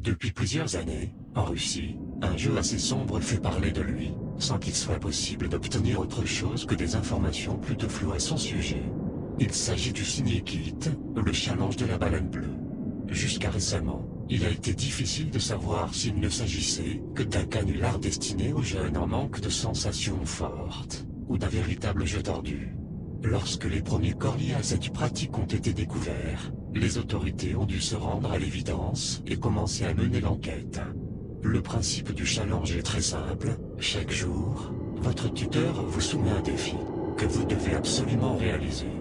Depuis plusieurs années, en Russie, un jeu assez sombre fait parler de lui, sans qu'il soit possible d'obtenir autre chose que des informations plutôt floues à son sujet. Il s'agit du Syndicate, le challenge de la baleine bleue. Jusqu'à récemment, il a été difficile de savoir s'il ne s'agissait que d'un canular destiné aux jeunes en manque de sensations fortes, ou d'un véritable jeu tordu. Lorsque les premiers corps liés à cette pratique ont été découverts, les autorités ont dû se rendre à l'évidence et commencer à mener l'enquête. Le principe du challenge est très simple. Chaque jour, votre tuteur vous soumet un défi que vous devez absolument réaliser.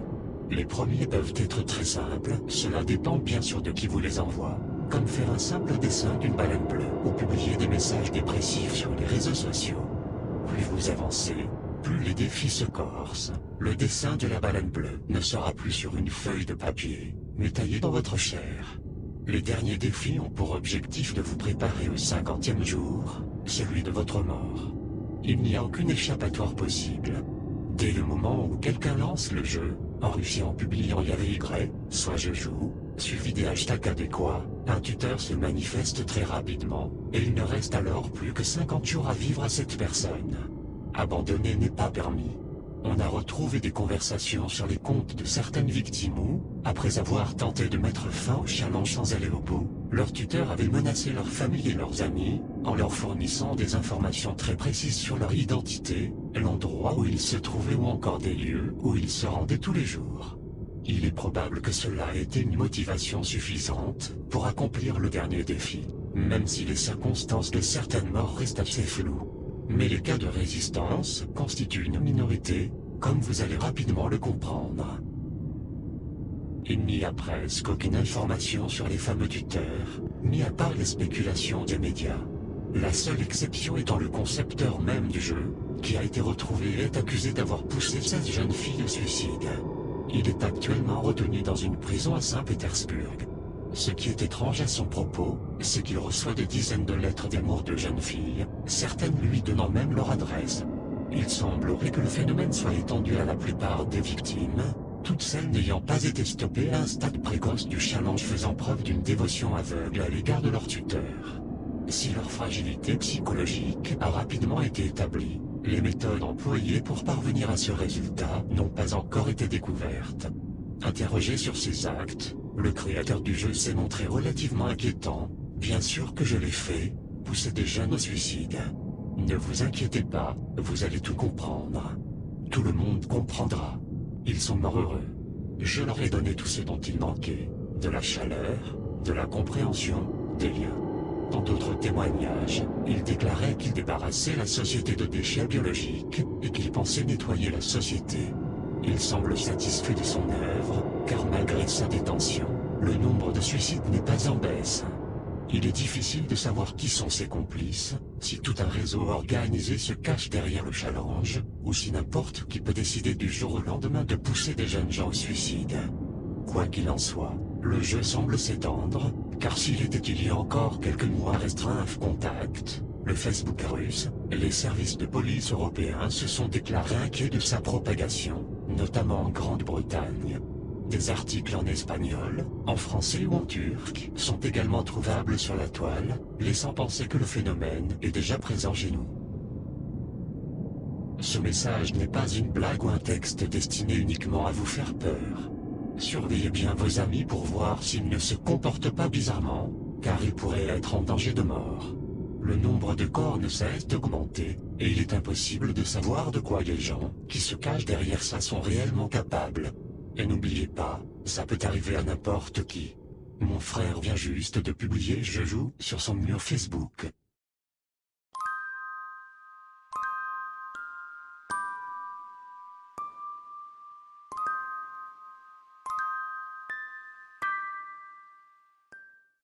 Les premiers peuvent être très simples, cela dépend bien sûr de qui vous les envoie, comme faire un simple dessin d'une baleine bleue ou publier des messages dépressifs sur les réseaux sociaux. Plus vous avancez, plus les défis se corsent. Le dessin de la baleine bleue ne sera plus sur une feuille de papier, mais taillé dans votre chair. Les derniers défis ont pour objectif de vous préparer au 50e jour, celui de votre mort. Il n'y a aucune échappatoire possible. Dès le moment où quelqu'un lance le jeu, en Russie en publiant YAVY, soit je joue, suivi des hashtags adéquats, un tuteur se manifeste très rapidement, et il ne reste alors plus que 50 jours à vivre à cette personne. Abandonner n'est pas permis. On a retrouvé des conversations sur les comptes de certaines victimes où, après avoir tenté de mettre fin au challenge sans aller au bout, leur tuteur avait menacé leur famille et leurs amis, en leur fournissant des informations très précises sur leur identité, l'endroit où ils se trouvaient ou encore des lieux où ils se rendaient tous les jours. Il est probable que cela ait été une motivation suffisante pour accomplir le dernier défi, même si les circonstances de certaines morts restent assez floues. Mais les cas de résistance constituent une minorité, comme vous allez rapidement le comprendre. Il n'y a presque aucune information sur les fameux tuteurs, mis à part les spéculations des médias. La seule exception étant le concepteur même du jeu, qui a été retrouvé et est accusé d'avoir poussé 16 jeunes filles au suicide. Il est actuellement retenu dans une prison à Saint-Pétersbourg. Ce qui est étrange à son propos, c'est qu'il reçoit des dizaines de lettres d'amour de jeunes filles, certaines lui donnant même leur adresse. Il semblerait que le phénomène soit étendu à la plupart des victimes, toutes celles n'ayant pas été stoppées à un stade précoce du challenge faisant preuve d'une dévotion aveugle à l'égard de leur tuteur. Si leur fragilité psychologique a rapidement été établie, les méthodes employées pour parvenir à ce résultat n'ont pas encore été découvertes. Interrogé sur ces actes, le créateur du jeu s'est montré relativement inquiétant. Bien sûr que je l'ai fait, pousser des jeunes au suicide. Ne vous inquiétez pas, vous allez tout comprendre. Tout le monde comprendra. Ils sont morts heureux. Je leur ai donné tout ce dont ils manquaient. De la chaleur, de la compréhension, des liens. Dans d'autres témoignages, il déclarait qu'il débarrassait la société de déchets biologiques et qu'il pensait nettoyer la société. Il semble satisfait de son œuvre, car malgré sa détention, le nombre de suicides n'est pas en baisse. Il est difficile de savoir qui sont ses complices, si tout un réseau organisé se cache derrière le challenge, ou si n'importe qui peut décider du jour au lendemain de pousser des jeunes gens au suicide. Quoi qu'il en soit, le jeu semble s'étendre, car s'il était il y a encore quelques mois restreint à contact, le Facebook russe, les services de police européens se sont déclarés inquiets de sa propagation, notamment en Grande-Bretagne. Des articles en espagnol, en français ou en turc sont également trouvables sur la toile, laissant penser que le phénomène est déjà présent chez nous. Ce message n'est pas une blague ou un texte destiné uniquement à vous faire peur. Surveillez bien vos amis pour voir s'ils ne se comportent pas bizarrement, car ils pourraient être en danger de mort. Le nombre de corps ne cesse d'augmenter, et il est impossible de savoir de quoi les gens qui se cachent derrière ça sont réellement capables. Et n'oubliez pas, ça peut arriver à n'importe qui. Mon frère vient juste de publier Je joue sur son mur Facebook.